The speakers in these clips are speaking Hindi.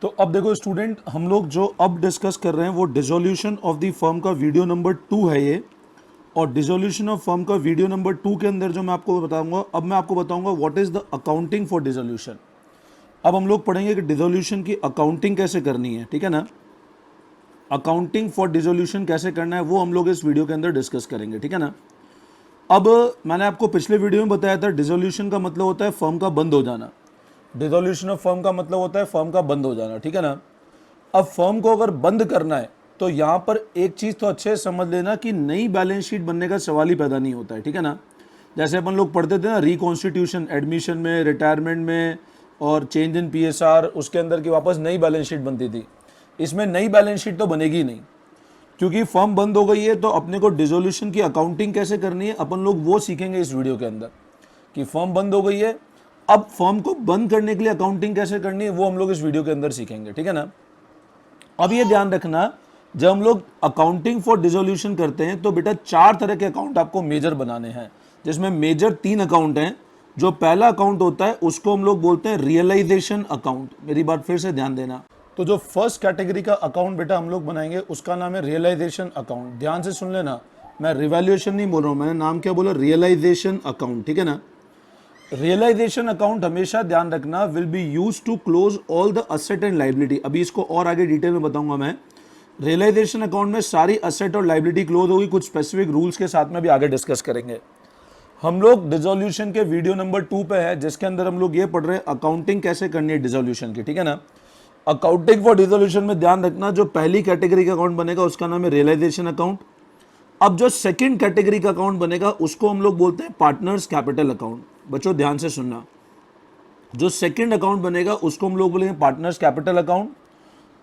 तो अब देखो स्टूडेंट, हम लोग जो अब डिस्कस कर रहे हैं वो डिसोल्यूशन ऑफ द फर्म का वीडियो नंबर 2 है ये। और डिसोल्यूशन ऑफ फर्म का वीडियो नंबर 2 के अंदर जो मैं आपको बताऊंगा, अब मैं आपको बताऊंगा what is the accounting for dissolution. अब हम लोग पढ़ेंगे कि डिसोल्यूशन की अकाउंटिंग कैसे करनी है, ठीक है ना। अकाउंटिंग फॉर डिसोल्यूशन कैसे करना है वो हम लोग इस वीडियो के अंदर डिस्कस करेंगे, ठीक है ना। अब मैंने आपको पिछले वीडियो में बताया था डिसोल्यूशन का मतलब होता है फर्म का बंद हो जाना। डिसोल्यूशन ऑफ फर्म का मतलब होता है फर्म का बंद हो जाना, ठीक है ना। अब फर्म को अगर बंद करना है तो यहां पर एक चीज तो अच्छे से समझ लेना कि नई बैलेंस शीट बनने का सवाल ही पैदा नहीं होता है, ठीक है ना। जैसे अपन लोग पढ़ते थे ना रिकॉन्स्टिट्यूशन, एडमिशन में, रिटायरमेंट में और चेंज इन पीएसआर, उसके अंदर की वापस नई बैलेंस शीट बनती थी। इसमें नई बैलेंस शीट तो बनेगी ही नहीं, क्योंकि फर्म बंद हो गई है। तो अपने को डिसोल्यूशन की अकाउंटिंग कैसे करनी है अपन लोग वो सीखेंगे इस वीडियो के अंदर, कि फर्म बंद हो गई है, अब फर्म को बंद करने के लिए अकाउंटिंग कैसे करनी है वो हम लोग इस वीडियो के अंदर सीखेंगे, ठीक है ना। अब ये ध्यान रखना, जब हम लोग अकाउंटिंग फॉर डिसोल्यूशन करते हैं तो बेटा 4 तरह के अकाउंट आपको मेजर बनाने हैं, जिसमें मेजर 3 अकाउंट हैं। जो पहला अकाउंट होता है उसको हम लोग बोलते हैं रियलाइजेशन अकाउंट। मेरी बात फिर से ध्यान देना। तो जो फर्स्ट कैटेगरी का अकाउंट बेटा हम लोग बनाएंगे उसका नाम है रियलाइजेशन अकाउंट। ध्यान से सुन लेना, मैं रिवैल्यूएशन नहीं बोल रहा हूं, मैंने नाम क्या बोला, रियलाइजेशन अकाउंट, ठीक है ना। रियलाइजेशन अकाउंट हमेशा ध्यान रखना will be use to close all the asset and liability. अभी इसको और आगे डिटेल में बताऊंगा मैं। रियलाइजेशन अकाउंट में सारी असेट और लाइबिलिटी क्लोज होगी, कुछ स्पेसिफिक रूल्स के साथ में भी आगे डिस्कस करेंगे। हम लोग डिसोल्यूशन के वीडियो नंबर 2 पे है, जिसके अंदर हम लोग ये पढ़ रहे हैं अकाउंटिंग कैसे करनी है डिसोल्यूशन की, ठीक है ना। अकाउंटिंग फॉर डिसोल्यूशन में ध्यान रखना, जो पहली कैटेगरी का अकाउंट बनेगा उसका नाम है रियलाइजेशन अकाउंट। अब जो सेकंड कैटेगरी का अकाउंट बनेगा उसको हम लोग बोलते हैं पार्टनर्स कैपिटल अकाउंट। बच्चों ध्यान से सुनना, जो सेकंड अकाउंट बनेगा उसको हम लोग बोलेंगे पार्टनर्स कैपिटल अकाउंट।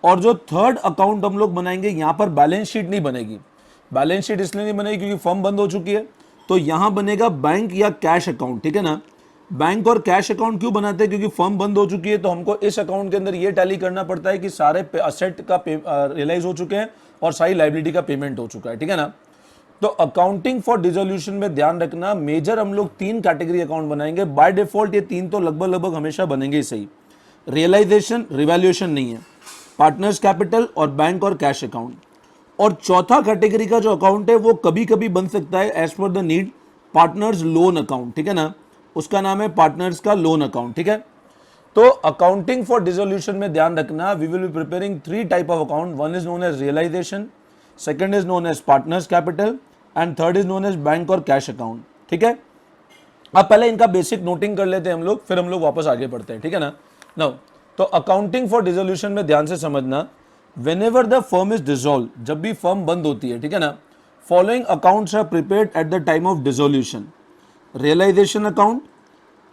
और जो थर्ड अकाउंट हम लोग बनाएंगे, यहां पर बैलेंस शीट नहीं बनेगी। बैलेंस शीट इसलिए नहीं बनेगी क्योंकि फर्म बंद हो चुकी है, तो यहां बनेगा बैंक या कैश अकाउंट, ठीक है ना। बैंक और कैश अकाउंट क्यों बनाते हैं, क्योंकि फर्म बंद हो चुकी है, तो हमको इस अकाउंट के अंदर ये टैली करना पड़ता है कि सारे असेट का रियलाइज हो चुके हैं और सारी लाइबिलिटी का पेमेंट हो चुका है, ठीक है ना। तो अकाउंटिंग फॉर डिसोल्यूशन में ध्यान रखना, मेजर हम लोग 3 कैटेगरी अकाउंट बनाएंगे। बाय डिफॉल्ट ये 3 तो लगभग हमेशा बनेंगे ही सही। रियलाइजेशन, रिवैल्यूएशन नहीं है, पार्टनर्स कैपिटल और बैंक और कैश अकाउंट। और चौथा कैटेगरी का जो अकाउंट है वो कभी कभी बन सकता है as per the need, partners loan account, ठीक है ना। उसका नाम है पार्टनर्स का लोन अकाउंट, ठीक है। तो अकाउंटिंग फॉर डिसोल्यूशन में ध्यान रखना, we will be preparing 3 type of account. One is known as realisation, second is known as partners capital and third is known as bank और कैश अकाउंट, ठीक है। अब पहले इनका बेसिक नोटिंग कर लेते हैं हम लोग, फिर हम लोग वापस आगे बढ़ते हैं, ठीक है ना। नाउ तो अकाउंटिंग फॉर डिसोल्यूशन में ध्यान से समझना, whenever the firm is dissolve, जब भी फर्म बंद होती है, ठीक है ना, following accounts are prepared at the time of dissolution: realisation account,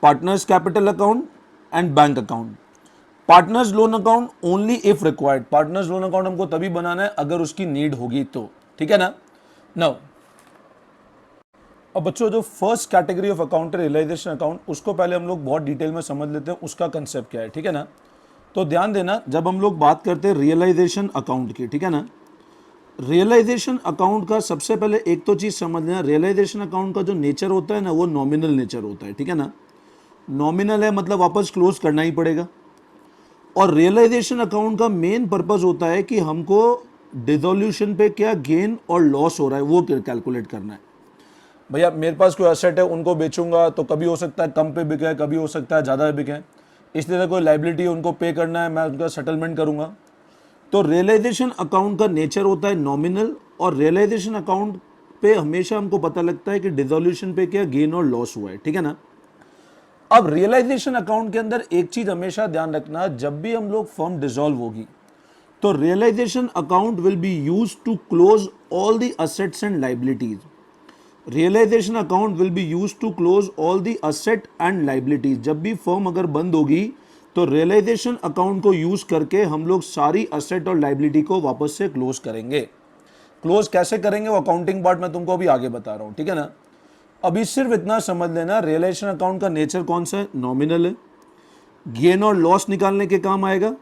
partners capital account and bank account. Partners loan account only if required, partners loan account हमको तभी बनाना है अगर उसकी नीड होगी तो, ठीक है ना। नाउ अब बच्चों, जो फर्स्ट कैटेगरी ऑफ अकाउंट है रियलाइजेशन अकाउंट, उसको पहले हम लोग बहुत डिटेल में समझ लेते हैं, उसका कंसेप्ट क्या है, ठीक है ना। तो ध्यान देना, जब हम लोग बात करते हैं रियलाइजेशन अकाउंट की, ठीक है ना, रियलाइजेशन अकाउंट का सबसे पहले एक तो चीज समझ लेना, रियलाइजेशन अकाउंट का जो नेचर होता है ना वो नॉमिनल नेचर होता है, ठीक है ना। नॉमिनल है मतलब वापस क्लोज करना ही पड़ेगा। और रियलाइजेशन अकाउंट का मेन पर्पस होता है कि हमको डिसोल्यूशन पे क्या गेन और लॉस हो रहा है वो कैलकुलेट करना है। भैया मेरे पास कोई असेट है, उनको बेचूंगा तो कभी हो सकता है कम पे बिके, कभी हो सकता है ज़्यादा बिके, इसलिए कोई लाइबिलिटी उनको पे करना है, मैं उनका सेटलमेंट करूंगा। तो रियलाइजेशन अकाउंट का नेचर होता है नॉमिनल, और रियलाइजेशन अकाउंट पे हमेशा हमको पता लगता है कि डिसोल्यूशन पे क्या गेन और लॉस हुआ है, ठीक है ना। अब रियलाइजेशन अकाउंट के अंदर एक चीज हमेशा ध्यान रखना, जब भी हम लोग फर्म डिसॉल्व होगी तो realisation account will be use to close all the assets and liabilities. Realisation account will be use to close all the asset and liabilities. जब भी फर्म अगर बंद होगी तो रियलाइजेशन अकाउंट को यूज करके हम लोग सारी असेट और लाइबिलिटी को वापस से क्लोज करेंगे। क्लोज कैसे करेंगे वो अकाउंटिंग पार्ट मैं तुमको अभी आगे बता रहा हूं, ठीक है ना। अभी सिर्फ इतना समझ लेना, रियलाइजेशन अकाउंट का नेचर कौन सा है, नॉमिनल है, गेन और लॉस निकालने के काम आएगा।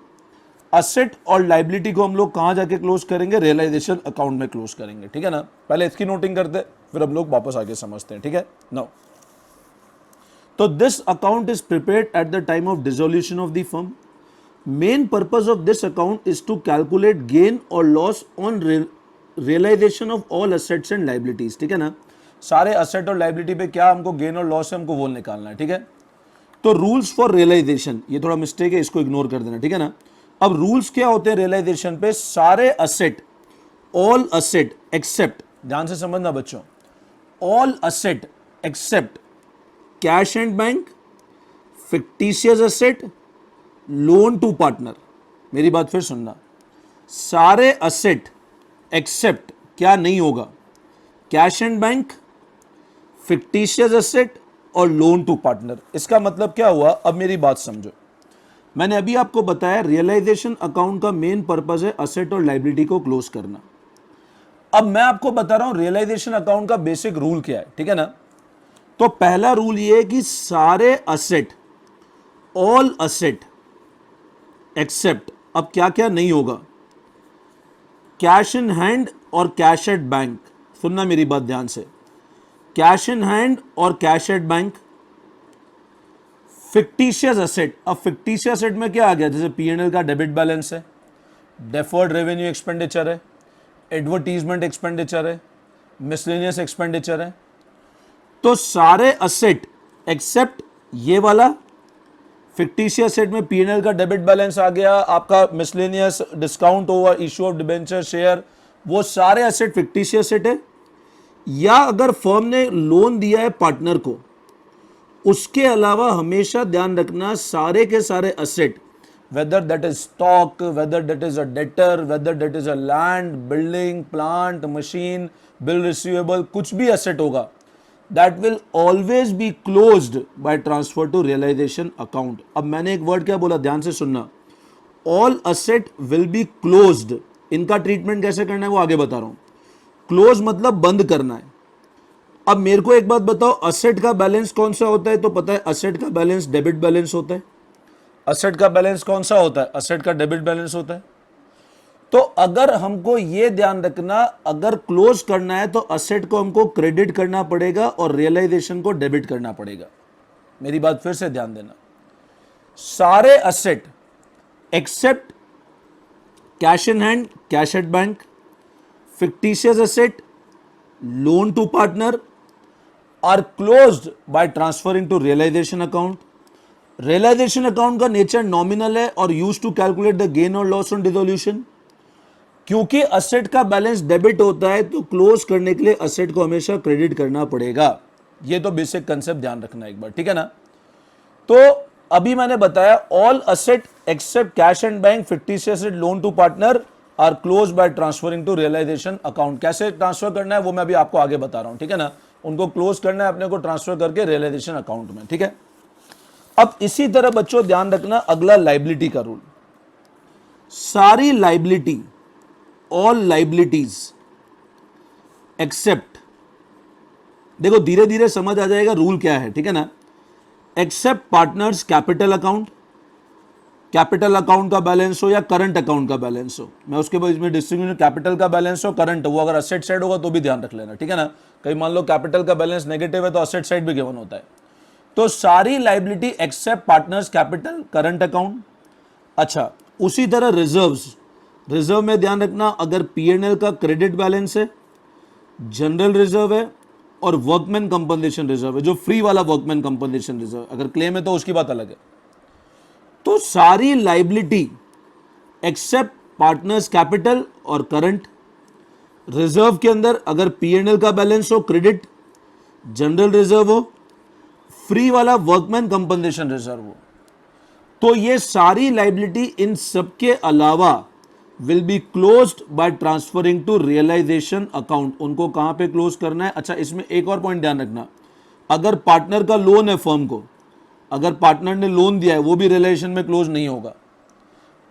असेट और लाइबिलिटी को हम लोग कहां जाके क्लोज करेंगे, रियलाइजेशन अकाउंट में क्लोज करेंगे, ठीक है ना। पहले इसकी नोटिंग करते फिर हम लोग वापस आगे समझते हैं, ठीक है। नाउ तो this account is prepared at the time of dissolution of the firm. Main purpose of this account is to calculate gain और loss on realisation of all assets and liabilities, ठीक है ना। सारे असेट और लाइबिलिटी पे क्या हमको गेन और लॉस है, हमको वो निकालना है, ठीक है। तो रूल्स फॉर रियलाइजेशन, ये थोड़ा मिस्टेक है, इसको इग्नोर कर देना, ठीक है ना। अब रूल्स क्या होते हैं रियलाइजेशन पे, सारे असेट, ऑल असेट एक्सेप्ट, ध्यान से समझना बच्चों, all asset except cash and bank, fictitious asset, loan to partner. मेरी बात फिर सुनना, सारे असेट एक्सेप्ट क्या नहीं होगा, cash and bank, fictitious asset और लोन टू पार्टनर। इसका मतलब क्या हुआ, अब मेरी बात समझो। मैंने अभी आपको बताया रियलाइजेशन अकाउंट का मेन पर्पस है असेट और लाइबिलिटी को क्लोज करना। अब मैं आपको बता रहा हूं रियलाइजेशन अकाउंट का बेसिक रूल क्या है, ठीक है ना। तो पहला रूल ये है कि सारे असेट, ऑल असेट एक्सेप्ट, अब क्या क्या नहीं होगा, कैश इन हैंड और कैश एट बैंक। सुनना मेरी बात ध्यान से, कैश इन हैंड और cash at bank, fictitious asset. अब फिक्टिशियस असेट में क्या आ गया, जैसे पीएनएल का डेबिट बैलेंस है, डेफर्ड रेवेन्यू एक्सपेंडिचर है, एडवर्टीजमेंट एक्सपेंडिचर है, मिसलेनियस एक्सपेंडिचर है। तो सारे असेट एक्सेप्ट ये वाला, फिक्टिशियस असेट में पीएनएल का डेबिट बैलेंस आ गया, आपका miscellaneous discount over issue of debenture share, वो सारे असेट फिक्टिशियस असेट है। या अगर फर्म ने लोन दिया है पार्टनर को, उसके अलावा हमेशा ध्यान रखना सारे के सारे asset, whether that is stock, whether that is a debtor, whether that is a land, building, plant, machine, bill receivable, कुछ भी asset होगा, that will always be closed by transfer to realization account। अब मैंने एक वर्ड क्या बोला, ध्यान से सुनना, all asset will be closed। इनका ट्रीटमेंट कैसे करना है वो आगे बता रहा हूं। क्लोज मतलब बंद करना है। अब मेरे को एक बात बताओ, असेट का बैलेंस कौन सा होता है, तो पता है असेट का बैलेंस डेबिट बैलेंस होता है। असेट का बैलेंस कौन सा होता है, असेट का डेबिट बैलेंस होता है। तो अगर हमको ये ध्यान रखना, अगर क्लोज करना है तो असेट को हमको क्रेडिट करना पड़ेगा और रियलाइजेशन को डेबिट करना पड़ेगा। मेरी बात फिर से ध्यान देना, सारे asset except cash in hand, cash at bank, fictitious asset, loan to partner are closed by transferring to realisation account. Realisation account का नेचर नॉमिनल है और use to calculate the gain और लॉस ऑन डिसोल्यूशन। क्योंकि असेट का बैलेंस डेबिट होता है तो क्लोज करने के लिए असेट को हमेशा क्रेडिट करना पड़ेगा। ये तो बेसिक कंसेप्ट ध्यान रखना एक बार, ठीक है ना। तो अभी मैंने बताया all asset except cash and bank, fictitious asset, loan to partner are close by transferring to realisation account. कैसे ट्रांसफर करना है वो मैं अभी आपको आगे बता रहा हूं, ठीक है ना। उनको क्लोज करना है अपने को ट्रांसफर करके रियलाइजेशन अकाउंट में, ठीक है। अब इसी तरह बच्चों ध्यान रखना अगला लाइबिलिटी का रूल, सारी लाइबिलिटी, ऑल लाइबिलिटीज एक्सेप्ट, देखो धीरे धीरे समझ आ जाएगा रूल क्या है, ठीक है ना। Except partners capital account, capital account का बैलेंस हो या करंट अकाउंट का बैलेंस हो, मैं उसके बाद इसमें डिस्ट्रीब्यूशन कैपिटल का बैलेंस हो, करंट हो, वो अगर असेट साइड होगा तो भी ध्यान रख लेना, ठीक है ना। कहीं मान लो कैपिटल का बैलेंस नेगेटिव है तो असेट साइड भी गिवन होता है। तो सारी liability except partners capital, current account. अच्छा, उसी तरह रिजर्व्स, रिजर्व में ध्यान रखना अगर पीएनएल का क्रेडिट बैलेंस है, जनरल रिजर्व है और वर्कमैन कंपनसेशन रिजर्व है, जो फ्री वाला वर्कमैन कंपनसेशन रिजर्व, अगर क्लेम है तो उसकी बात अलग है। तो सारी लाइबिलिटी एक्सेप्ट पार्टनर्स कैपिटल और करंट, रिजर्व के अंदर अगर पीएनएल का बैलेंस हो, क्रेडिट, जनरल रिजर्व हो, फ्री वाला वर्कमैन कंपनसेशन रिजर्व हो, तो ये सारी लाइबिलिटी इन सबके अलावा will be closed by transferring to realisation account. उनको कहां पे क्लोज करना है, अच्छा इसमें एक और पॉइंट ध्यान रखना, अगर पार्टनर का लोन है फर्म को, अगर पार्टनर ने लोन दिया है वो भी रियलाइजेशन में क्लोज नहीं होगा।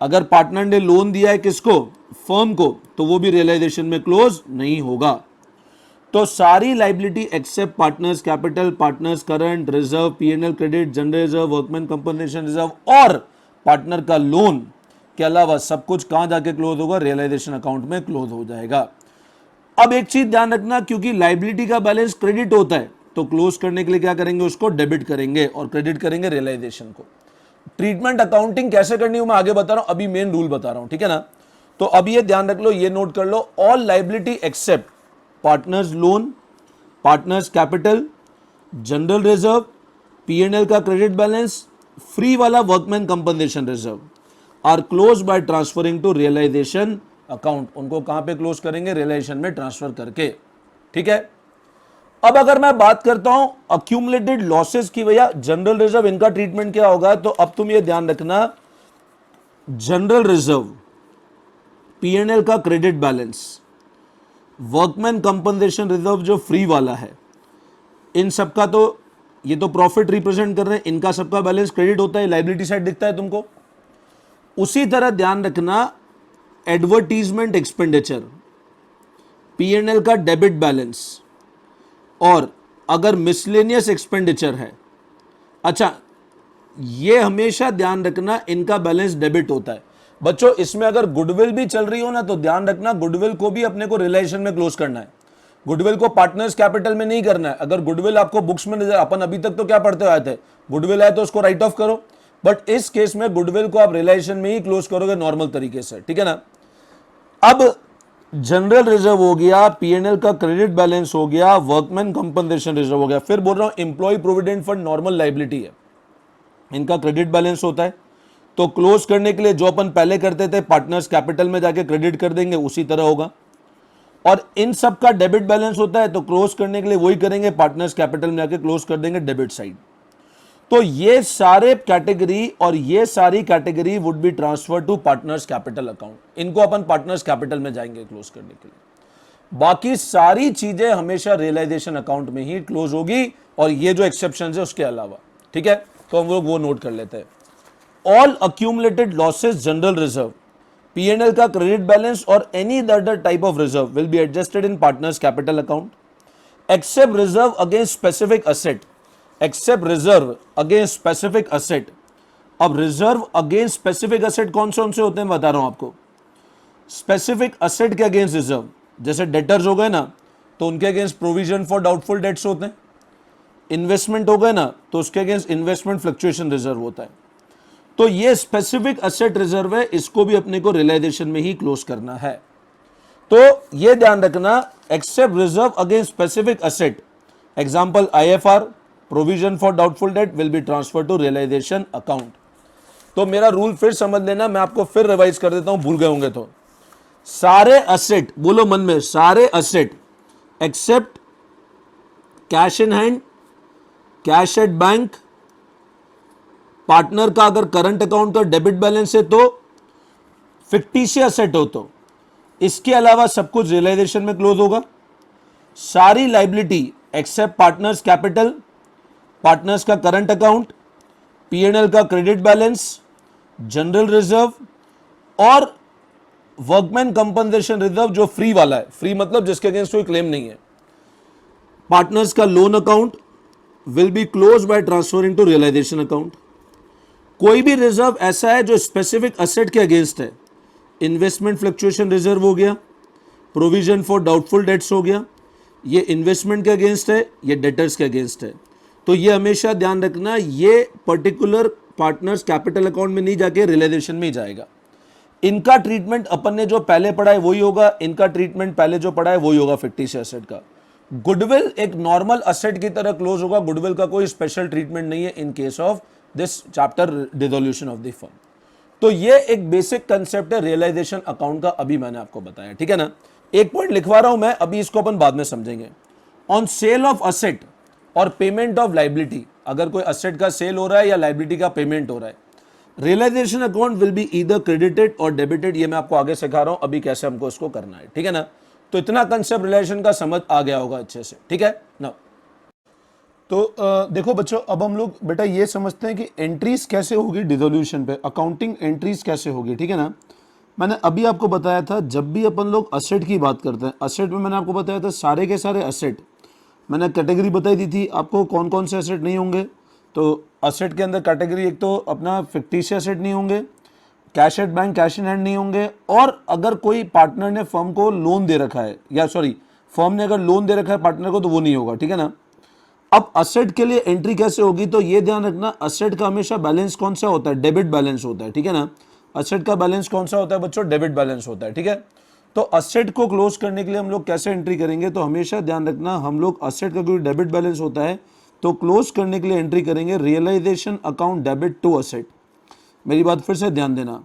अगर पार्टनर ने लोन दिया है किसको, फर्म को, तो वो भी रियलाइजेशन में क्लोज नहीं होगा। तो सारी liability except partners capital, partners current, reserve, PNL credit, general reserve, workman compensation reserve और पार्टनर का लोन के अलावा सब कुछ कहां जाके क्लोज होगा, रियलाइजेशन अकाउंट में क्लोज हो जाएगा। अब एक चीज ध्यान रखना, क्योंकि लाइबिलिटी का बैलेंस क्रेडिट होता है तो क्लोज करने के लिए क्या करेंगे, उसको डेबिट करेंगे और क्रेडिट करेंगे रियलाइजेशन को। ट्रीटमेंट अकाउंटिंग कैसे करनी है मैं आगे बता रहा हूं, अभी मेन रूल बता रहा हूं, ठीक है ना। तो अब ये ध्यान रख लो, ये नोट कर लो, all liability except partners loan, partners capital, general reserve, PNL का क्रेडिट बैलेंस, फ्री वाला workman compensation reserve are close by transferring to realisation account. उनको कहां पे क्लोज करेंगे? रियलाइजेशन में ट्रांसफर करके, ठीक है। अब अगर मैं बात करता हूं अक्यूमुलेटेड लॉसेस की, भैया जनरल रिजर्व इनका ट्रीटमेंट क्या होगा? तो अब तुम ये ध्यान रखना, जनरल रिजर्व, पीएनएल का credit balance, workman compensation reserve जो फ्री वाला है, इन सबका तो ये तो प्रॉफिट रिप्रेजेंट कर रहे हैं, इनका सबका बैलेंस क्रेडिट होता है, लायबिलिटी साइड दिखता है तुमको। उसी तरह ध्यान रखना एडवर्टीजमेंट एक्सपेंडिचर, पीएनएल का डेबिट बैलेंस, और अगर मिसलेनियस एक्सपेंडिचर है, अच्छा ये हमेशा ध्यान रखना इनका बैलेंस डेबिट होता है। बच्चों इसमें अगर गुडविल भी चल रही हो ना, तो ध्यान रखना गुडविल को भी अपने को रियलाइजेशन में क्लोज करना है। गुडविल को पार्टनर्स कैपिटल में नहीं करना है। अगर गुडविल आपको बुक्स में नजर, अपन अभी तक तो क्या पढ़ते आए थे, गुडविल है तो उसको राइट ऑफ करो, बट इस केस में गुडविल को आप रियलाइजेशन में ही क्लोज करोगे नॉर्मल तरीके से, ठीक है ना। अब जनरल रिजर्व हो गया, पीएनएल का क्रेडिट बैलेंस हो गया, वर्कमैन कंपनसेशन रिजर्व हो गया, फिर बोल रहा हूं employ provident fund normal liability है, इनका क्रेडिट बैलेंस होता है। तो क्लोज करने के लिए जो अपन पहले करते थे पार्टनर्स कैपिटल में जाके क्रेडिट कर देंगे, उसी तरह होगा। और इन सब का डेबिट बैलेंस होता है, तो क्लोज करने के लिए वही करेंगे, पार्टनर्स कैपिटल में जाके क्लोज कर देंगे डेबिट साइड। तो ये सारे कैटेगरी और ये सारी category would be transfer to partners capital account. इनको अपन पार्टनर्स कैपिटल में जाएंगे क्लोज करने के लिए। बाकी सारी चीजें हमेशा रियलाइजेशन अकाउंट में ही क्लोज होगी, और ये जो एक्सेप्शन है उसके अलावा, ठीक है। तो हम लोग वो नोट कर लेते हैं। All accumulated losses general reserve, PNL का क्रेडिट बैलेंस और any other type of reserve will be adjusted in partners capital account, except reserve against specific asset, except reserve against specific asset. अब रिजर्व अगेंस्ट स्पेसिफिक असेट कौन से होते हैं बता रहा हूं आपको। स्पेसिफिक असेट के अगेंस्ट रिजर्व, जैसे डेटर्स हो गए ना, तो उनके against provision for doubtful debts होते हैं। इन्वेस्टमेंट हो गए ना, तो उसके अगेंस्ट इन्वेस्टमेंट फ्लक्चुएशन रिजर्व होता है। तो ये स्पेसिफिक असेट रिजर्व है, इसको भी अपने को रियलाइजेशन में ही क्लोज करना है। तो ये ध्यान रखना, except reserve against specific asset, example IFR, provision for doubtful debt will be transfer to realisation account. तो मेरा रूल फिर समझ लेना, मैं आपको फिर रिवाइज कर देता हूं, भूल गए होंगे तो। सारे असेट, बोलो मन में, सारे asset except cash in hand, cash at bank, partner का अगर करंट अकाउंट का डेबिट बैलेंस है तो, फिक्टिशियस असेट हो तो, इसके अलावा सब कुछ रियलाइजेशन में क्लोज होगा। सारी liability except partners capital, partners का करंट अकाउंट, पीएनएल का क्रेडिट बैलेंस, जनरल रिजर्व और वर्कमैन कंपनसेशन रिजर्व जो फ्री वाला है, फ्री मतलब जिसके अगेंस्ट कोई क्लेम नहीं है, पार्टनर्स का loan account will be close by transferring to realisation account. कोई भी रिजर्व ऐसा है जो स्पेसिफिक असेट के अगेंस्ट है, इन्वेस्टमेंट फ्लक्चुएशन रिजर्व हो गया, प्रोविजन फॉर डाउटफुल डेट्स हो गया, ये इन्वेस्टमेंट के अगेंस्ट है, ये डेटर्स के अगेंस्ट है। तो ये हमेशा ध्यान रखना, ये पर्टिकुलर पार्टनर्स कैपिटल अकाउंट में नहीं जाके रियलाइजेशन में ही जाएगा। इनका ट्रीटमेंट अपन ने जो पहले पढ़ा है वही होगा, इनका ट्रीटमेंट पहले जो पढ़ा है वही होगा फिक्टिशियस असेट का। गुडविल एक नॉर्मल असेट की तरह क्लोज होगा, गुडविल का कोई स्पेशल ट्रीटमेंट नहीं है in case of this chapter dissolution of the firm. तो ये एक बेसिक कंसेप्ट है रियलाइजेशन अकाउंट का, अभी मैंने आपको बताया, ठीक है ना। एक पॉइंट लिखवा रहा हूं मैं, अभी इसको अपन बाद में समझेंगे। ऑन सेल ऑफ असेट और पेमेंट ऑफ लायबिलिटी, अगर कोई असेट का सेल हो रहा है या लायबिलिटी का पेमेंट हो रहा है, realisation account will be either credited और डेबिटेड। ये मैं आपको आगे सिखा रहा हूं अभी कैसे हमको इसको करना है, ठीक है ना। तो इतना कंसेप्ट रिलेशन का समझ आ गया होगा अच्छे से, ठीक है ना। तो देखो बच्चों, अब हम लोग बेटा ये समझते हैं कि एंट्रीज कैसे होगी डिसोल्यूशन पे, अकाउंटिंग एंट्रीज कैसे होगी, ठीक है ना। मैंने अभी आपको बताया था, जब भी अपन लोग असेट की बात करते हैं, असेट में मैंने आपको बताया था सारे के सारे असेट, मैंने कैटेगरी बताई दी थी आपको कौन कौन से असेट नहीं होंगे। तो असेट के अंदर कैटेगरी एक तो अपना फिक्टिशियस असेट नहीं होंगे, cash at bank cash in hand नहीं होंगे, और अगर कोई पार्टनर ने फर्म को लोन दे रखा है, या सॉरी फर्म ने अगर लोन दे रखा है पार्टनर को, तो वो नहीं होगा, ठीक है ना। अब असेट के लिए एंट्री कैसे होगी, तो ये ध्यान रखना, असेट का हमेशा बैलेंस कौन सा होता है, डेबिट बैलेंस होता है, ठीक है ना। असेट का बैलेंस कौन सा होता है बच्चों, डेबिट बैलेंस होता है, ठीक है। तो असेट को क्लोज करने के लिए हम लोग कैसे एंट्री करेंगे, तो हमेशा ध्यान रखना, हम लोग असेट का क्योंकि डेबिट बैलेंस होता है तो क्लोज करने के लिए एंट्री करेंगे realisation account debit to asset. मेरी बात फिर से ध्यान देना,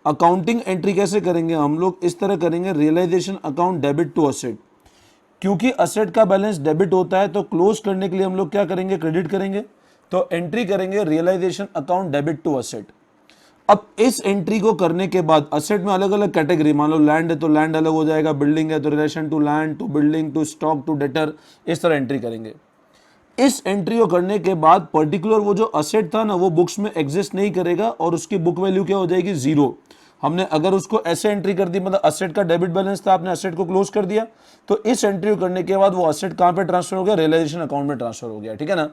अकाउंटिंग एंट्री कैसे करेंगे हम लोग, इस तरह करेंगे, realisation account debit to asset. क्योंकि असेट का बैलेंस डेबिट होता है तो क्लोज करने के लिए हम लोग क्या करेंगे, क्रेडिट करेंगे, तो एंट्री करेंगे realisation account debit to asset. अब इस एंट्री को करने के बाद असेट में अलग अलग कैटेगरी, मान लो लैंड है तो लैंड अलग हो जाएगा, बिल्डिंग है तो relation to land to building to stock to debtor, इस तरह एंट्री करेंगे। इस एंट्री को करने के बाद पर्टिकुलर वो जो असेट था ना वो बुक्स में एग्जिस्ट नहीं करेगा और उसकी बुक वैल्यू क्या हो जाएगी, जीरो। हमने अगर उसको ऐसे एंट्री कर दी, मतलब असेट का डेबिट बैलेंस था, आपने असेट को क्लोज कर दिया, तो इस एंट्री को करने के बाद वो असेट कहां पे ट्रांसफर हो गया, रियलाइजेशन अकाउंट में ट्रांसफर हो गया, ठीक है ना।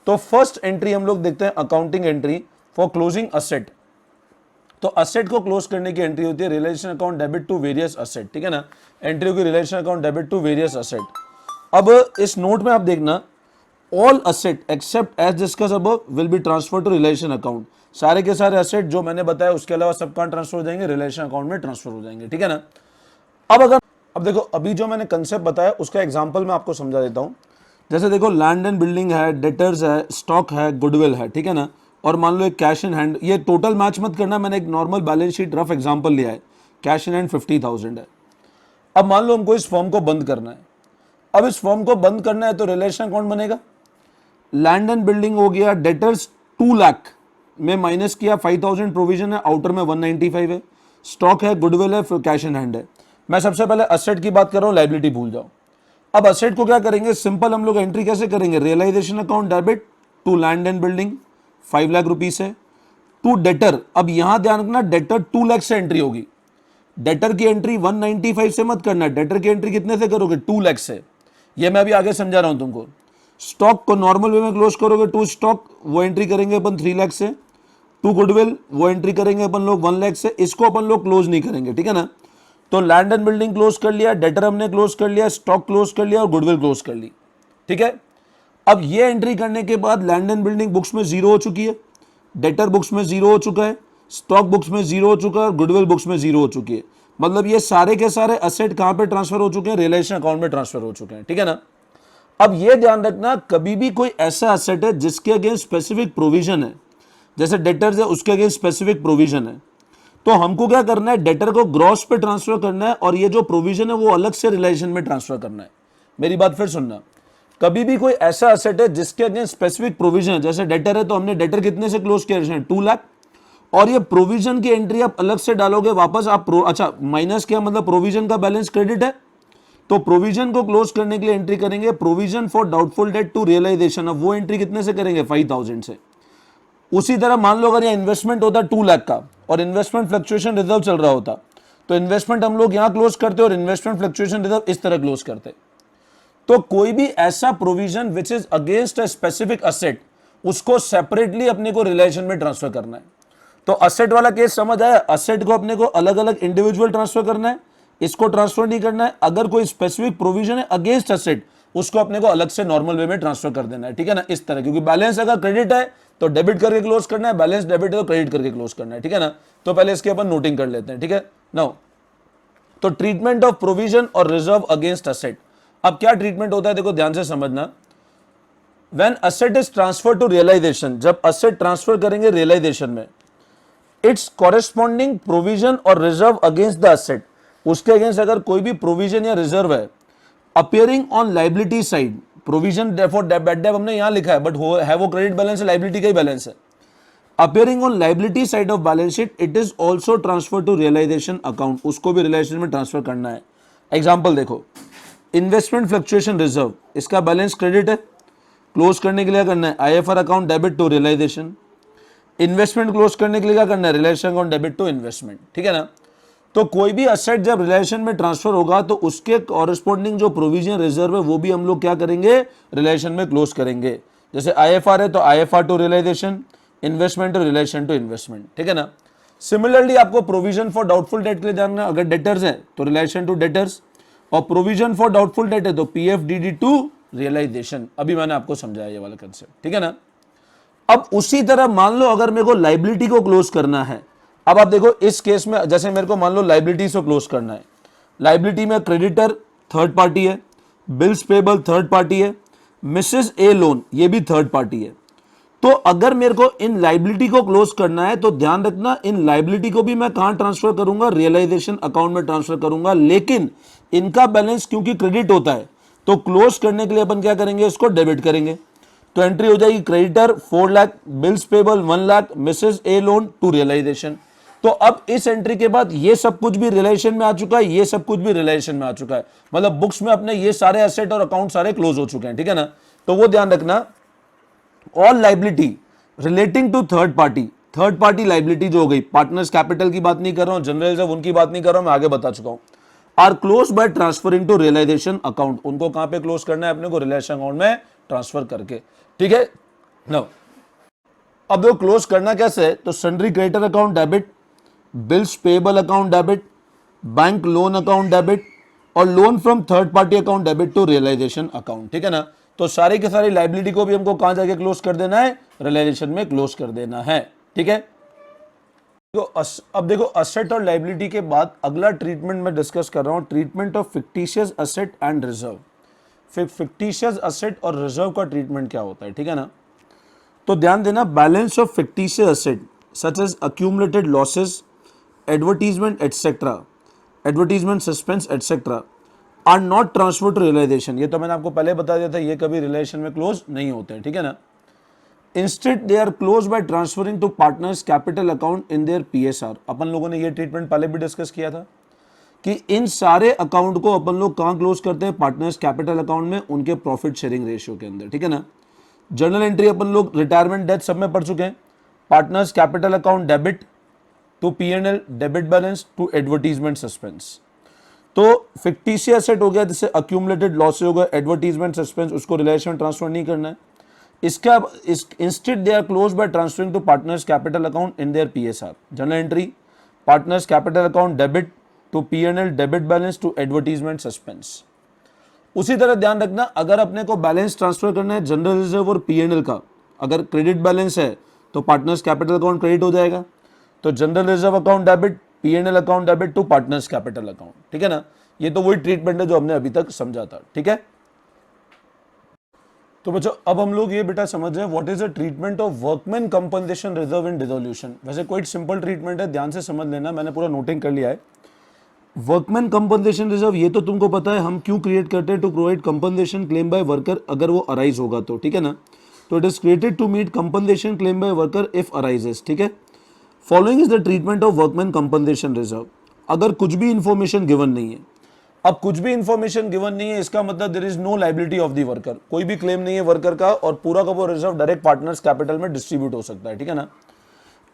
तो फर्स्ट एंट्री हम लोग देखते हैं accounting entry for closing asset. तो असेट को क्लोज करने की एंट्री होती है realisation account debit to various asset, ठीक है ना। एंट्री होगी realisation account debit to various asset. अब इस नोट में आप देखना, all asset except as discuss above will be transfer to relation account. सारे के सारे असेट जो मैंने बताया उसके अलावा सब कहां ट्रांसफर हो जाएंगे, रिलेशन अकाउंट में ट्रांसफर हो जाएंगे, ठीक है ना। अब देखो, अभी जो मैंने कंसेप्ट बताया उसका एग्जांपल मैं आपको समझा देता हूं। जैसे देखो, लैंड एंड बिल्डिंग है, डेटर्स है, स्टॉक है, गुडविल है, ठीक है ना। और मान लो एक कैश इन हैंड, ये टोटल मैच मत करना, मैंने एक normal balance sheet rough example लिया है। कैश इन हैंड 50,000 है। अब मान लो हमको इस फॉर्म को बंद करना है। अब इस फॉर्म को बंद करना है तो रिलेशन अकाउंट बनेगा, लैंड एंड बिल्डिंग हो गया, डेटर्स 2 लाख में माइनस किया, 5,000 प्रोविजन है, आउटर में 195 है, स्टॉक है, गुडविल है, फिर कैश इन हैंड है। मैं सबसे पहले असेट की बात कर रहा हूं, लायबिलिटी भूल जाओ। अब असेट को क्या करेंगे, सिंपल हम लोग एंट्री कैसे करेंगे, realisation account debit to land and building 5 lakh rupees है, टू डेटर। अब यहां ध्यान रखना, डेटर 2 लाख से एंट्री होगी। डेटर की एंट्री 195 से मत करना, डेटर की एंट्री कितने से करोगे, 2 लाख से। ये मैं अभी आगे समझा रहा हूं तुमको। स्टॉक को नॉर्मल वे में क्लोज करोगे, टू स्टॉक वो एंट्री करेंगे अपन 3 लाख से, टू गुडविल वो एंट्री करेंगे अपन लोग 1 लाख से, इसको अपन लोग क्लोज नहीं करेंगे, ठीक है ना। तो लैंड एंड बिल्डिंग क्लोज कर लिया, डेटर हमने क्लोज कर लिया, स्टॉक क्लोज कर लिया और गुडविल क्लोज कर ली, ठीक है। अब ये एंट्री करने के बाद लैंड एंड बिल्डिंग बुक्स में जीरो हो चुकी है, डेटर बुक्स में जीरो हो चुका है, स्टॉक बुक्स में जीरो हो चुका है और गुडविल बुक्स में जीरो हो चुकी है। मतलब ये सारे के सारे असेट कहां पे ट्रांसफर हो चुके हैं, रियलाइजेशन अकाउंट में ट्रांसफर हो चुके हैं, ठीक है ना। अब ये ध्यान रखना, कभी भी कोई ऐसा असेट है जिसके अगेंस्ट स्पेसिफिक प्रोविजन है, जैसे डेटर्स है उसके अगेंस्ट स्पेसिफिक प्रोविजन है, तो हमको क्या करना है, डेटर को ग्रॉस पे ट्रांसफर करना है और ये जो प्रोविजन है वो अलग से रिलेशन में ट्रांसफर करना है। मेरी बात फिर सुनना, कभी भी कोई ऐसा असेट है जिसके अगेंस्ट स्पेसिफिक प्रोविजन है, जैसे डेटर है तो हमने डेटर कितने से क्लोज किया, 2 लाख, और ये प्रोविजन की एंट्री आप अलग से डालोगे वापस, आप अच्छा माइनस किया, मतलब प्रोविजन का बैलेंस क्रेडिट है, तो प्रोविजन को क्लोज करने के लिए एंट्री करेंगे provision for doubtful debt to realisation. अब वो एंट्री कितने से करेंगे, 5,000 से। उसी तरह मान लो अगर ये इन्वेस्टमेंट होता 2 लाख का और इन्वेस्टमेंट फ्लक्चुएशन रिजर्व चल रहा होता, तो इन्वेस्टमेंट हम लोग यहां क्लोज करते और इन्वेस्टमेंट फ्लक्चुएशन रिजर्व इस तरह क्लोज करते। तो कोई भी ऐसा provision which is against a specific asset, उसको सेपरेटली अपने को रिलेशन में ट्रांसफर करना है। तो असेट वाला केस समझ आया, असेट को अपने को अलग अलग इंडिविजुअल ट्रांसफर करना है, इसको ट्रांसफर नहीं करना है। अगर कोई स्पेसिफिक प्रोविजन है अगेंस्ट असेट, उसको अपने को अलग से नॉर्मल वे में ट्रांसफर कर देना है, ठीक है ना, इस तरह। क्योंकि बैलेंस अगर क्रेडिट है तो डेबिट करके क्लोज करना है, बैलेंस डेबिट है तो क्रेडिट करके क्लोज करना है, ठीक है ना। तो पहले इसके अपन नोटिंग कर लेते हैं, ठीक है। नाउ तो ट्रीटमेंट ऑफ प्रोविजन और रिजर्व अगेंस्ट असेट। अब क्या ट्रीटमेंट होता है, देखो ध्यान से समझना। When asset is transfer to realisation, जब असेट ट्रांसफर करेंगे रियलाइजेशन में, इट्स कॉरेस्पॉन्डिंग प्रोविजन और रिजर्व अगेंस्ट द असेट, उसके अगेंस्ट अगर कोई भी प्रोविजन या रिजर्व है, appearing on liability side, provision for bad debt हमने यहां लिखा है, बट है वो क्रेडिट बैलेंस है, लाइबिलिटी का ही बैलेंस है। Appearing on liability side of balance sheet, it is also transfer to realisation account, उसको भी रियलाइजेशन में ट्रांसफर करना है। एग्जाम्पल देखो, इन्वेस्टमेंट फ्लक्चुएशन रिजर्व, इसका बैलेंस क्रेडिट है, क्लोज करने के लिए करना है IFR account debit to realisation. Investment close करने के लिए क्या करना है, realisation account debit to investment, ठीक है ना। तो कोई भी असेट जब रिलेशन में ट्रांसफर होगा तो उसके कॉरेस्पॉन्डिंग जो प्रोविजन रिजर्व है वो भी हम लोग क्या करेंगे, रिलेशन में क्लोज करेंगे। जैसे आईएफआर है तो IFR to realisation, investment to relation to investment, ठीक है ना। सिमिलरली आपको प्रोविजन फॉर डाउटफुल डेट के लिए जानना, अगर डेटर्स है तो रिलेशन टू डेटर्स, और प्रोविजन फॉर डाउटफुल डेट है तो पीएफडीडी टू रियलाइजेशन। अभी मैंने आपको समझाया ये वाला कंसेप्ट, ठीक है ना। अब उसी तरह मान लो अगर मेरे को लाइबिलिटी को क्लोज करना है, अब आप देखो इस केस में जैसे मेरे को मान लो लाइबिलिटी को क्लोज करना है, लाइबिलिटी में क्रेडिटर थर्ड पार्टी है, बिल्स पेबल थर्ड पार्टी है, मिसेस ए लोन ये भी थर्ड पार्टी है। तो अगर मेरे को इन लाइबिलिटी को क्लोज करना है तो ध्यान रखना इन लाइबिलिटी को भी मैं कहां ट्रांसफर करूंगा, रियलाइजेशन अकाउंट में ट्रांसफर करूंगा। लेकिन इनका बैलेंस क्योंकि क्रेडिट होता है तो क्लोज करने के लिए अपन क्या करेंगे, इसको डेबिट करेंगे। तो एंट्री हो जाएगी creditor 4 lakh, bills payable 1 lakh, Mrs A loan to realisation. तो अब इस एंट्री के बाद ये सब कुछ भी रिलेशन में आ चुका है, ये सब कुछ भी रिलेशन में आ चुका है, मतलब बुक्स में अपने ये सारे एसेट और अकाउंट सारे क्लोज हो चुके हैं, ठीक है ना। तो वो ध्यान रखना, all liability relating to third party liability जो हो गई, पार्टनर्स कैपिटल की बात नहीं कर रहा हूं, जनरल रिजर्व उनकी बात नहीं कर रहा हूं, मैं आगे बता चुका हूं, are close by transferring to realisation account. उनको कहां पे क्लोज करना है, अपने को रियलाइजेशन अकाउंट में ट्रांसफर करके, ठीक है ना। अब वो क्लोज करना कैसे है, तो sundry creditor account debit, bills payable account debit, bank loan account debit और loan from third party account debit to realisation account, ठीक है ना। तो सारी की सारी लाइबिलिटी को भी हमको कहां जाके क्लोज कर देना है, रियलाइजेशन में क्लोज कर देना है, ठीक है। तो अब देखो असेट और लाइबिलिटी के बाद अगला ट्रीटमेंट मैं डिस्कस कर रहा हूं, treatment of fictitious asset and reserve. फिर फिक्टिशियस असेट और रिजर्व का ट्रीटमेंट क्या होता है, ठीक है ना। तो ध्यान देना, balance of fictitious asset such as accumulated losses, advertisement etcetera, advertisement suspense etcetera are not transfer to realisation. ये तो मैंने आपको पहले बता दिया था, ये कभी रिलेशन में क्लोज नहीं होते हैं, ठीक है ना। Instead they are close by transferring to partners capital account in their PSR. अपन लोगों ने ये ट्रीटमेंट पहले भी डिस्कस किया था कि इन सारे अकाउंट को अपन लोग कहां क्लोज करते हैं, पार्टनर्स कैपिटल अकाउंट में, उनके प्रॉफिट शेयरिंग रेशियो के अंदर, ठीक है ना। जर्नल एंट्री अपन लोग रिटायरमेंट डेथ सब में पढ़ चुके हैं, partners capital account debit to PNL, debit balance to advertisement suspense. तो फिक्टिशियस एसेट हो गया, जैसे अक्यूमुलेटेड लॉस हो गया, एडवर्टीजमेंट सस्पेंस, उसको रिलेशन ट्रांसफर नहीं करना है। इसका instead they are close by transferring to partners capital account in their PSR. Journal entry partners capital account debit to PNL, debit balance to advertisement suspense. उसी तरह ध्यान रखना, अगर अपने को बैलेंस ट्रांसफर करना है जनरल रिजर्व और पीएनएल का, अगर क्रेडिट बैलेंस है तो पार्टनर्स कैपिटल अकाउंट क्रेडिट हो जाएगा, तो general reserve account debit, PNL account debit to partners capital account, ठीक है ना। ये तो वही ट्रीटमेंट है जो हमने अभी तक समझा था, ठीक है। तो बच्चों अब हम लोग ये बेटा समझ रहे हैं what is the treatment of workman compensation reserve in dissolution. वैसे कोई सिंपल ट्रीटमेंट है, ध्यान से समझ लेना, मैंने पूरा नोटिंग कर लिया है। वर्कमैन कंपनसेशन रिजर्व ये तो तुमको पता है हम क्यों क्रिएट करते हैं, to provide compensation claim by worker अगर वो अराइज होगा तो, ठीक है ना। तो it is created to meet compensation claim by worker if arises, ठीक है। Following is the treatment of workman compensation reserve. अगर कुछ भी इंफॉर्मेशन गिवन नहीं है, अब कुछ भी इंफॉर्मेशन गिवन नहीं है इसका मतलब there is no liability of the worker, कोई भी क्लेम नहीं है वर्कर का और पूरा का वो रिजर्व डायरेक्ट पार्टनर्स कैपिटल में डिस्ट्रीब्यूट हो सकता है, ठीक है ना।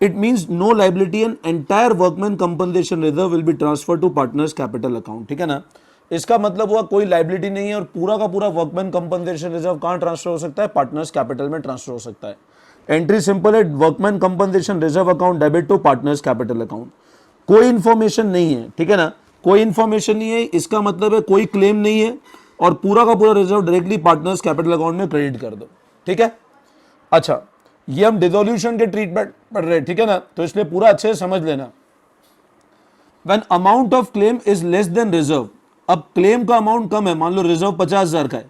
It means no liability and entire workman compensation reserve will be transfer to partners capital account, ठीक है ना। इसका मतलब हुआ कोई लायबिलिटी नहीं है और पूरा का पूरा वर्कमैन कंपनसेशन रिजर्व कहां ट्रांसफर हो सकता है, पार्टनर्स कैपिटल में ट्रांसफर हो सकता है। एंट्री सिंपल है, workman compensation reserve account debit to partners capital account. कोई इंफॉर्मेशन नहीं है, ठीक है ना, कोई इंफॉर्मेशन नहीं है, इसका मतलब है कोई क्लेम नहीं है और पूरा का पूरा reserve directly partners capital account में क्रेडिट कर दो, ठीक है। अच्छा, ये हम डिसोल्यूशन के ट्रीटमेंट पढ़ रहे हैं, ठीक है ना, तो इसलिए पूरा अच्छे से समझ लेना। When amount of claim is less than reserve, अब क्लेम का अमाउंट कम है, मान लो रिजर्व 50,000 का है,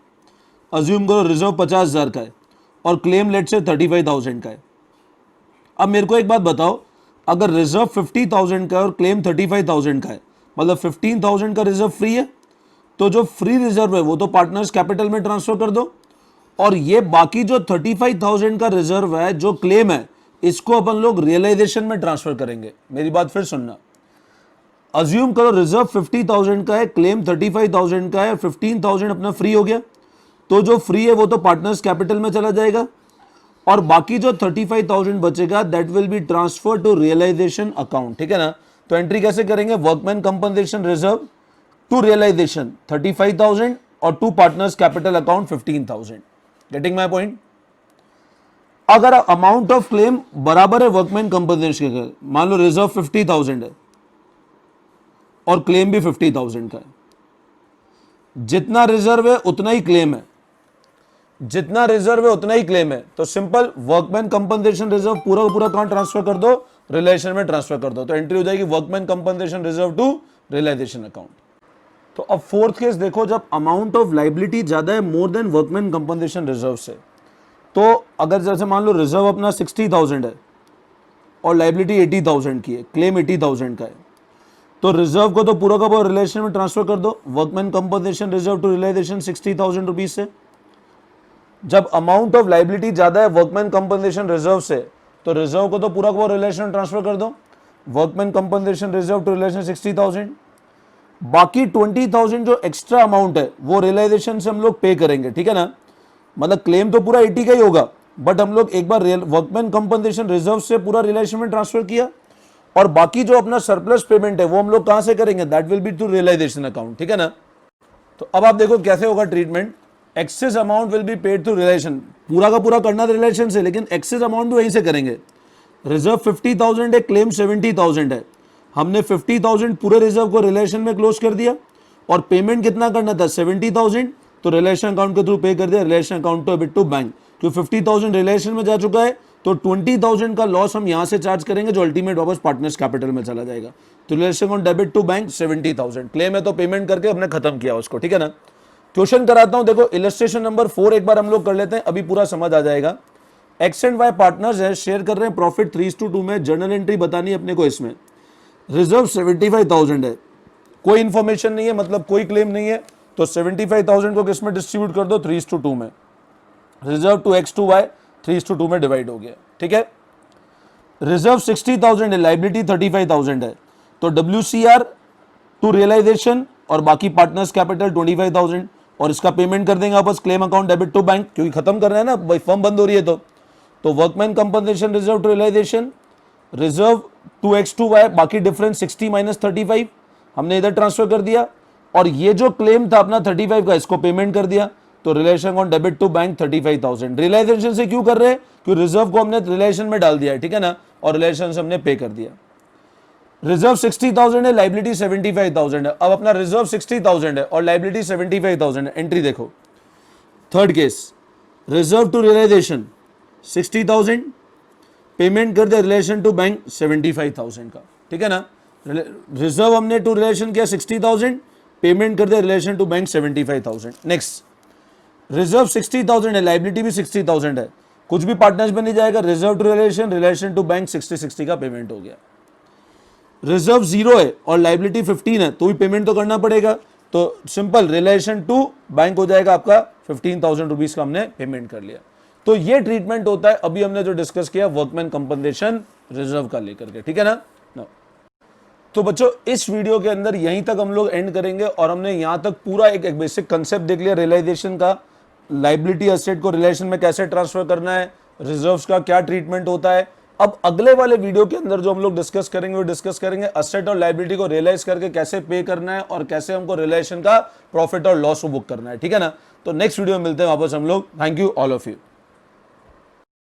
अज्यूम करो रिजर्व 50,000 का है और क्लेम लेट से 35,000 का है। अब मेरे को एक बात बताओ, अगर रिजर्व 50,000 का है और क्लेम 35,000 का है, मतलब 15,000 का रिजर्व फ्री है, तो जो फ्री रिजर्व है वो तो पार्टनर्स कैपिटल में ट्रांसफर कर दो और ये बाकी जो 35,000 का रिजर्व है जो क्लेम है इसको अपन लोग रियलाइजेशन में ट्रांसफर करेंगे। मेरी बात फिर सुनना, अज्यूम करो रिजर्व 50,000 का है, क्लेम 35,000 का है, 15,000 अपना फ्री हो गया, तो जो फ्री है वो तो पार्टनर्स कैपिटल में चला जाएगा और बाकी जो 35,000 बचेगा that will be transfer to realisation account, ठीक है ना। तो एंट्री कैसे करेंगे, workman compensation reserve to realisation 35,000 और to partners capital account 15,000। Getting my point. अगर अमाउंट ऑफ क्लेम बराबर है वर्कमैन कंपनसेशन के, मान लो रिजर्व 50,000 है और क्लेम भी 50,000 का है, जितना रिजर्व है उतना ही क्लेम है, जितना रिजर्व है उतना ही क्लेम है, तो सिंपल वर्कमैन कंपनसेशन रिजर्व पूरा का पूरा कहां ट्रांसफर कर दो, रियलाइजेशन में ट्रांसफर कर दो, तो एंट्री हो जाएगी workman compensation reserve to realisation account. तो अब फोर्थ केस देखो, जब अमाउंट ऑफ लाइबिलिटी ज्यादा है more than workman compensation reserve से, तो अगर जैसे मान लो रिजर्व अपना 60,000 है और लाइबिलिटी 80,000 की है, क्लेम 80,000 का है, तो रिजर्व को तो पूरा का पूरा रिलेशन में ट्रांसफर कर दो, workman compensation reserve to realisation 60,000 rupees से। जब अमाउंट ऑफ लाइबिलिटी ज्यादा है वर्कमैन कंपनसेशन रिजर्व से, तो रिजर्व को तो पूरा का पूरा रिलेशन ट्रांसफर कर दो, workman compensation reserve to relation 60,000। बाकी 20,000 जो एक्स्ट्रा अमाउंट है वो रियलाइजेशन से हम लोग पे करेंगे, ठीक है ना। मतलब क्लेम तो पूरा 80 का ही होगा, बट हम लोग एक बार वर्कमैन कंपनसेशन रिजर्व से पूरा रियलाइजेशन में ट्रांसफर किया, और बाकी जो अपना सरप्लस पेमेंट है वो हम लोग कहां से करेंगे, that will be to realisation account, ठीक है ना। तो अब आप देखो कैसे होगा treatment. Excess amount will be paid through realisation, पूरा का पूरा करना रियलाइजेशन से, लेकिन एक्सेस अमाउंट भी वहीं से करेंगे। रिजर्व 50,000 है, क्लेम 70,000 है, हमने 50,000 पूरे रिजर्व को रिलेशन में क्लोज कर दिया, और पेमेंट कितना करना था 70,000, तो रिलेशन अकाउंट के थ्रू पे कर दिया, relation account to debit to bank, क्यों 50,000 रिलेशन में जा चुका है, तो 20,000 का लॉस हम यहां से चार्ज करेंगे जो अल्टीमेट वापस पार्टनर्स कैपिटल में चला जाएगा। तो relation account debit to bank 70,000, claim है तो पेमेंट करके हमने खत्म किया उसको, ठीक है ना। क्वेश्चन कराता हूं, देखो इलस्ट्रेशन नंबर 4 एक बार हम लोग कर लेते हैं, अभी पूरा समझ आ जाएगा। एक्स एंड वाई पार्टनर्स है, शेयर कर रहे हैं प्रॉफिट 3:2 में, जर्नल एंट्री बतानी है अपने को इसमें। रिजर्व 75,000 है, कोई इंफॉर्मेशन नहीं है, मतलब कोई क्लेम नहीं है, तो 75,000 को किसमें डिस्ट्रीब्यूट कर दो 3:2 में। Reserve to X to Y 3:2 में डिवाइड हो गया, ठीक है। रिजर्व 60,000 है, लाइबिलिटी 35,000 है, तो WCR टू रियलाइजेशन और बाकी पार्टनर्स कैपिटल 25,000, और इसका पेमेंट कर देंगे वापस claim account debit to bank, क्योंकि खत्म कर रहे हैं ना भाई, फर्म बंद हो रही है। तो workman compensation reserve to realisation, reserve to X to Y, बाकी डिफरेंस 60 माइनस 35 हमने इधर ट्रांसफर कर दिया, और ये जो क्लेम था अपना 35 का, इसको पेमेंट कर दिया, तो relation on debit to bank 35,000। Realisation से क्यों कर रहे हैं, क्योंकि रिजर्व को हमने रिलेशन में डाल दिया है, ठीक है ना, और रिलेशन से हमने पे कर दिया। रिजर्व 60,000 है, लाइबिलिटी 75,000 है, अब अपना रिजर्व 60,000 है और लाइबिलिटी 75,000 है, एंट्री देखो। Third case, reserve to realisation 60,000, payment कर दिया रिलेशन टू बैंक 75,000 का, ठीक है ना। रिजर्व हमने टू रिलेशन किया 60,000, पेमेंट कर दिया relation to bank 75,000। Next, reserve 60,000 है, लाइबिलिटी भी 60,000 है, कुछ भी पार्टनर्स में नहीं जाएगा, reserve to relation, relation to bank 60 का पेमेंट हो गया। रिजर्व 0 है और लाइबिलिटी 15 है, तो भी पेमेंट तो करना पड़ेगा, तो सिंपल रिलेशन टू बैंक हो जाएगा आपका 15,000 रुपीज का हमने पेमेंट कर लिया। तो ये ट्रीटमेंट होता है अभी हमने जो डिस्कस किया वर्कमैन कंपनसेशन रिजर्व का लेकर के, ठीक है ना। तो बच्चों इस वीडियो के अंदर यहीं तक हम लोग एंड करेंगे, और हमने यहां तक पूरा एक बेसिक कंसेप्ट देख लिया रियलाइजेशन का, लाइबिलिटी एसेट को रिलेशन में कैसे ट्रांसफर करना है, रिजर्व्स का क्या ट्रीटमेंट होता है। अब अगले वाले वीडियो के अंदर जो हम लोग डिस्कस करेंगे वो डिस्कस करेंगे एसेट और लाइबिलिटी को रियलाइज करके कैसे पे करना है और कैसे हमको रिलेशन का प्रॉफिट और लॉस को बुक करना है, ठीक है ना। तो नेक्स्ट वीडियो में मिलते हैं वापस हम लोग। Thank you all of you.